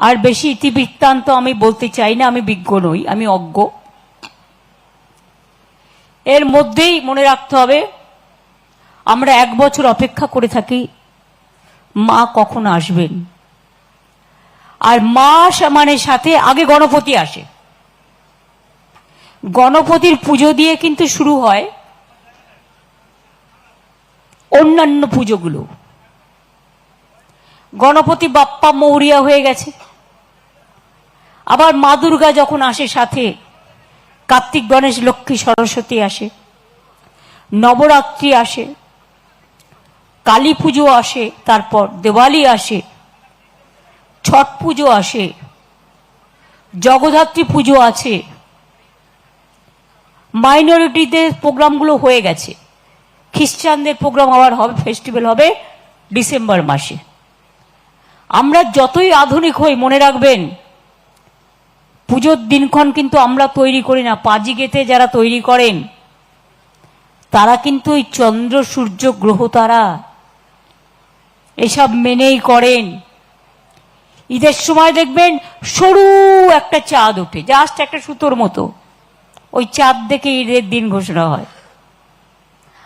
আর বেশি ইতিবৃত্তান্ত আমি বলতে চাই না, আমি বিজ্ঞ নই, আমি অজ্ঞ। এর মধ্যেই মনে রাখতে হবে, আমরা 1 বছর অপেক্ষা করে থাকি মা কখন আসবেন। আর মা মানে সাথে আগে গণপতি আসে। গণপতির পুজো দিয়ে কিন্তু শুরু হয় অন্যান্য পুজোগুলো। গণপতি বাপ্পা মৌরিয়া হয়ে গেছে, আবার মা দুর্গা যখন আসে সাথে কার্তিক গণেশ লক্ষ্মী সরস্বতী আসে, নবরাত্রি আসে, কালী পুজো আসে, তারপর দেওয়ালি আসে, ছট পুজো আসে, জগদ্ধাত্রী পুজো আছে। মাইনরিটিদের প্রোগ্রামগুলো হয়ে গেছে, খ্রিস্টানদের প্রোগ্রাম আবার হবে, ফেস্টিভ্যাল হবে ডিসেম্বর মাসে। আমরা যতই আধুনিক হই, মনে রাখবেন পুজোর দিনক্ষণ কিন্তু আমরা তৈরি করি না। পাজিগেতে যারা তৈরি করেন তারা কিন্তু ওই চন্দ্র সূর্য গ্রহ তারা এসব মেনেই করেন। ঈদের সময় দেখবেন সরু একটা চাঁদ ওঠে, জাস্ট একটা সুতোর মতো, ওই চাঁদ দেখে ঈদের দিন ঘোষণা হয়।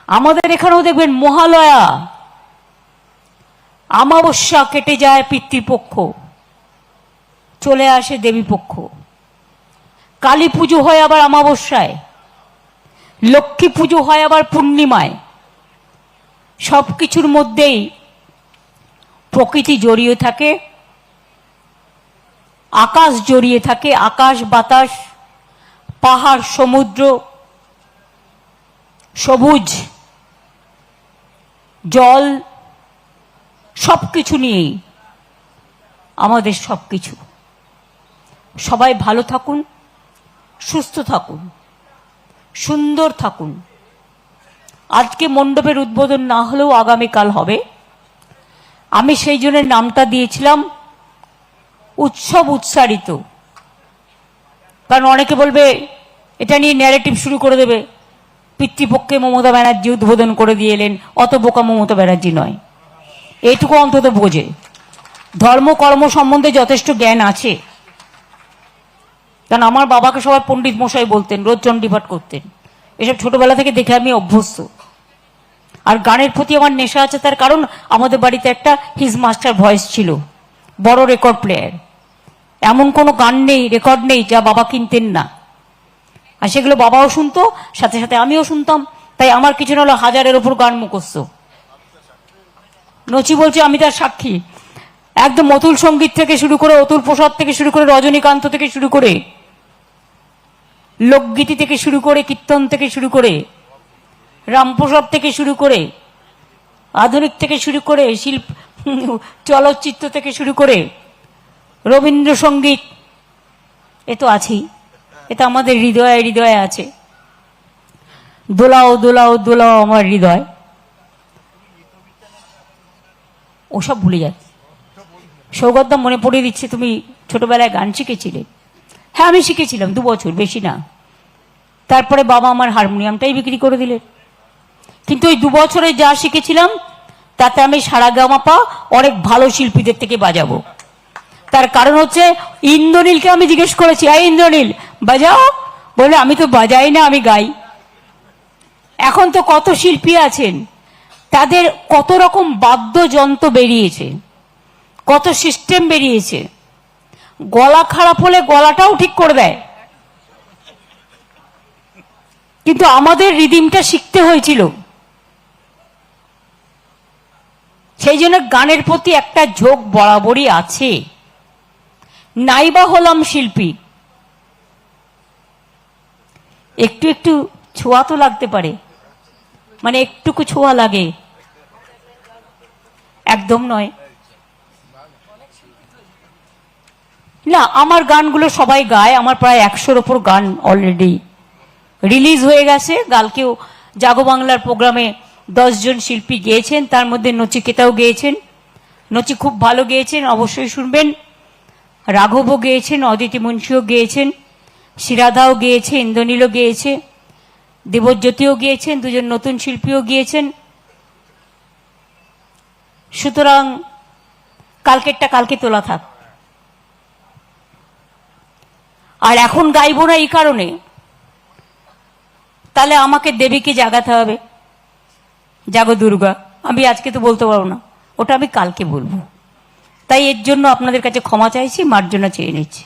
আমাদের এখানেও দেখবেন মহালয়া, অমাবস্যা কেটে যায় পিতৃপক্ষ, চলে আসে দেবীপক্ষ। কালী পুজো হয় আবার অমাবস্যায়, লক্ষ্মী পুজো হয় আবার পূর্ণিমায়। সবকিছুর মধ্যেই প্রকৃতি জড়িয়ে থাকে, আকাশ জড়িয়ে থাকে, আকাশ বাতাস, পাহাড় সমুদ্র, সবুজ জল, সবকিছু নিয়েই আমাদের সবকিছু। সবাই ভালো থাকুন, সুস্থ থাকুন, সুন্দর থাকুন। আজকে মণ্ডপের উদ্বোধন না হলেও আগামীকাল হবে। আমি সেই জন্য নামটা দিয়েছিলাম উৎসব উৎসারিত। কারণ অনেকে বলবে এটা নিয়ে ন্যারেটিভ শুরু করে দেবে, পিতৃপক্ষে মমতা ব্যানার্জি উদ্বোধন করে দিয়ে এলেন, অত বোকা মমতা ব্যানার্জি নয়, এইটুকু অন্তত বোঝে, ধর্মকর্ম সম্বন্ধে যথেষ্ট জ্ঞান আছে। কারণ আমার বাবাকে সবাই পণ্ডিত মশাই বলতেন, রোজ চণ্ডীপাঠ করতেন, এসব ছোটবেলা থেকে দেখে আমি অভ্যস্ত। আর গানের প্রতি আমার নেশা আছে, তার কারণ আমাদের বাড়িতে একটা হিজ মাস্টার ভয়েস ছিল, বড় রেকর্ড প্লেয়ার। এমন কোনো গান নেই, রেকর্ড নেই যা বাবা কিনতেন না, আর সেগুলো বাবাও শুনতো, সাথে সাথে আমিও শুনতাম। তাই আমার কিছু না হলো 1000-এর ওপর গান মুখস্থ। নচি বলছে, আমি তার সাক্ষী। একদম অতুল সঙ্গীত থেকে শুরু করে, অতুল প্রসাদ থেকে শুরু করে, রজনীকান্ত থেকে শুরু করে, লোকগীতি থেকে শুরু করে, কীর্তন থেকে শুরু করে, রামপ্রসাদ থেকে শুরু করে, আধুনিক থেকে শুরু করে, চলচ্চিত্র থেকে শুরু করে, রবীন্দ্রসঙ্গীত, এ তো আছেই, এটা আমাদের হৃদয়ে হৃদয়ে আছে। দোলাও দোলাও দোলাও আমার হৃদয়, ওসব ভুলে যায়। সৌগতদা মনে পড়িয়ে দিচ্ছে, তুমি ছোটবেলায় গান শিখেছিলে? হ্যাঁ, আমি শিখেছিলাম 2 বছর, বেশি না। তারপরে বাবা আমার হারমোনিয়ামটাই বিক্রি করে দিলেন। কিন্তু ওই 2 বছরে যা শিখেছিলাম তাতে আমি সারেগামাপা অনেক ভালো শিল্পীদের থেকে বাজাবো। তার কারণ হচ্ছে ইন্দ্রনীলকে আমি জিজ্ঞেস করেছি, এই ইন্দ্রনীল বাজাও, বলে আমি তো বাজাই না, আমি গাই। এখন তো কত শিল্পী আছেন, তাদের কত রকম বাদ্যযন্ত্র বেরিয়েছে, কত সিস্টেম বেরিয়েছে, গলা খারাপ হলে গলাটাও ঠিক করে দেয়। কিন্তু আমাদের রিদিমটা শিখতে হয়েছিল, সেই জন্য গানের প্রতি একটা ঝোঁক বরাবরই আছে। নাইবা হলাম শিল্পী, একটু একটু ছোঁয়া তো লাগতে পারে, মানে একটুকু ছোঁয়া লাগে, একদম নয়। না, আমার গানগুলো সবাই গায়, আমার প্রায় 100-র ওপর গান অলরেডি রিলিজ হয়ে গেছে। কালকেও জাগো বাংলার প্রোগ্রামে 10 জন শিল্পী গেয়েছেন, তার মধ্যে নচিকেতাও গেয়েছেন। নচি খুব ভালো গেয়েছেন, অবশ্যই শুনবেন। রাঘবও গেয়েছেন, অদিতি মুন্সিও গেয়েছেন, শিরাধাও গেয়েছে, ইন্দ্রনীলও গেয়েছে, দেবজ্যোতিও গিয়েছেন, 2 জন নতুন শিল্পীও গিয়েছেন। সুতরাং কালকেরটা কালকে তোলা থাক, আর এখন গাইব না এই কারণে, তাহলে আমাকে দেবীকে জাগাতে হবে, জাগো দুর্গা। আমি আজকে তো বলতে পারবো না, ওটা আমি কালকে বলবো। তাই এর জন্য আপনাদের কাছে ক্ষমা চাইছি, মার্জনা চেয়ে নিচ্ছি।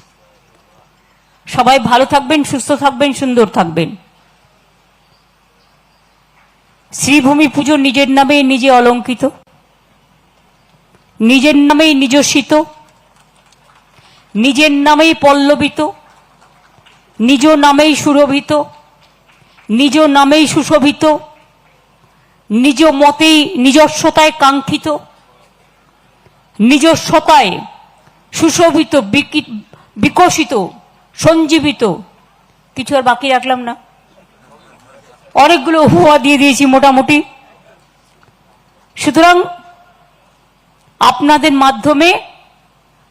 সবাই ভালো থাকবেন, সুস্থ থাকবেন, সুন্দর থাকবেন। শ্রীভূমি পুজো নিজের নামেই নিজে অলঙ্কিত, নিজের নামেই নিজস্বিত, নিজের নামেই পল্লবিত, নিজ নামেই সুরভিত, নিজ নামেই সুশোভিত, নিজ মতেই নিজস্বতায় কাঙ্ক্ষিত, নিজস্বতায় সুশোভিত, বিকশিত, সঞ্জীবিত। কিছু আর বাকি রাখলাম না, অনেকগুলো হুয়া দিয়ে দিয়েছি মোটামুটি। সুতরাং আপনাদের মাধ্যমে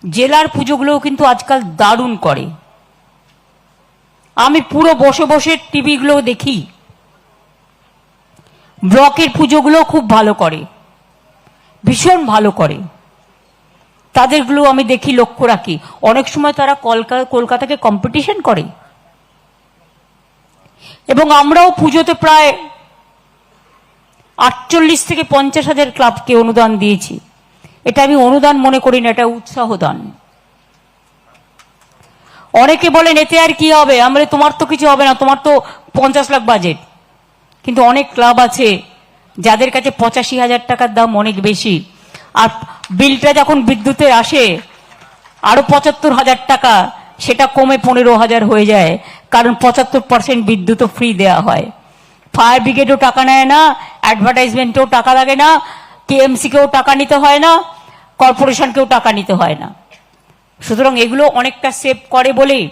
জেলার পুজোগুলোও কিন্তু আজকাল দারুণ করে। আমি পুরো বসে বসে টিভিগুলো দেখি, ব্লকের পুজোগুলো খুব ভালো করে, ভীষণ ভালো করে। তাদেরগুলো আমি দেখি, লক্ষ্য রাখি। অনেক সময় তারা কলকাতাকে কম্পিটিশন করে। এবং আমরাও পুজোতে প্রায় 48 থেকে 50,000 ক্লাবকে অনুদান দিয়েছি। এটা আমি অনুদান মনে করি না, এটা উৎসাহ দান। অনেকে বলেন এতে আর কি হবে, আমরা তোমার তো কিছু হবে না, তোমার তো 50 লাখ বাজেট। কিন্তু অনেক ক্লাব আছে যাদের কাছে 85,000 টাকার দাম অনেক বেশি, আর বিলটা যখন বিদ্যুতের আসে আরো 75,000 টাকা, সেটা কমে 15,000 হয়ে যায়, কারণ 75% বিদ্যুৎও ফ্রি দেওয়া হয়। ফায়ার ব্রিগেডও টাকা নেয় না, অ্যাডভার্টাইজমেন্টেও টাকা লাগে না, কেএমসিকেও টাকা নিতে হয় না, কর্পোরেশনকেও টাকা নিতে হয় না। সুতরাং এগুলো অনেকটা সেভ করে বলেই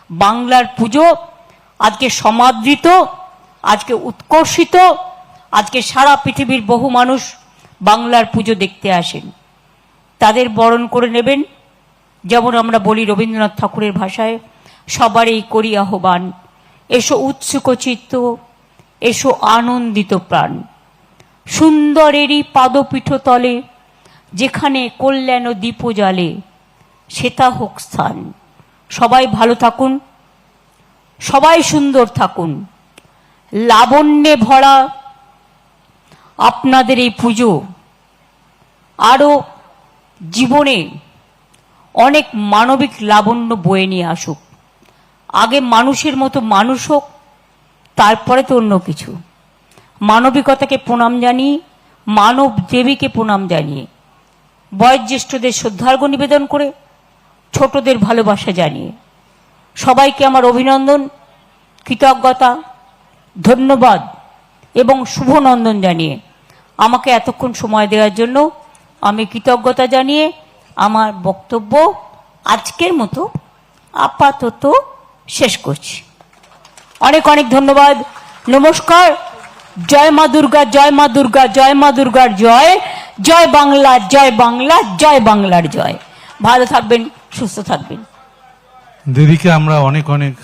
বাংলার পুজো আজকে সমাদৃত, আজকে উৎকর্ষিত। আজকে সারা পৃথিবীর বহু মানুষ বাংলার পুজো দেখতে আসেন, তাদের বরণ করে নেবেন। যেমন আমরা বলি রবীন্দ্রনাথ ঠাকুরের ভাষায়, সবারই করি আহ্বান, এসো উৎসুক চিত্ত, এসো আনন্দিত প্রাণ, সুন্দরেরই পাদপীঠ তলে, যেখানে কল্যাণ দীপ জ্বালে, সেটা হোক স্থান। সবাই ভালো থাকুন, সবাই সুন্দর থাকুন। লাবণ্যে ভরা আপনাদের এই পুজো আরো জীবনে অনেক মানবিক লাবণ্য বয়ে নিয়ে আসুক। আগে মানুষের মতো মানুষ হোক, তারপরে তো অন্য কিছু। মানবিকতাকে প্রণাম জানিয়ে, মানব দেবীকে প্রণাম জানিয়ে, বয়োজ্যেষ্ঠদের শ্রদ্ধার্ঘ্য নিবেদন করে, ছোটদের ভালোবাসা জানিয়ে সবাইকে আমার অভিনন্দন, কৃতজ্ঞতা, ধন্যবাদ এবং শুভনন্দন জানিয়ে আমাকে এতক্ষণ সময় দেওয়ার জন্য আমি কৃতজ্ঞতা জানিয়ে আমার বক্তব্য আজকের মতো আপাতত শেষ করছি। অনেক অনেক ধন্যবাদ, নমস্কার। জয় মা দুর্গা, জয় মা দুর্গা, জয় মা দুর্গার জয়, জয় বাংলা, জয় বাংলা, জয় বাংলার জয়। ভালো থাকবেন, সুস্থ থাকবেন। দিদিকে আমরা অনেক অনেক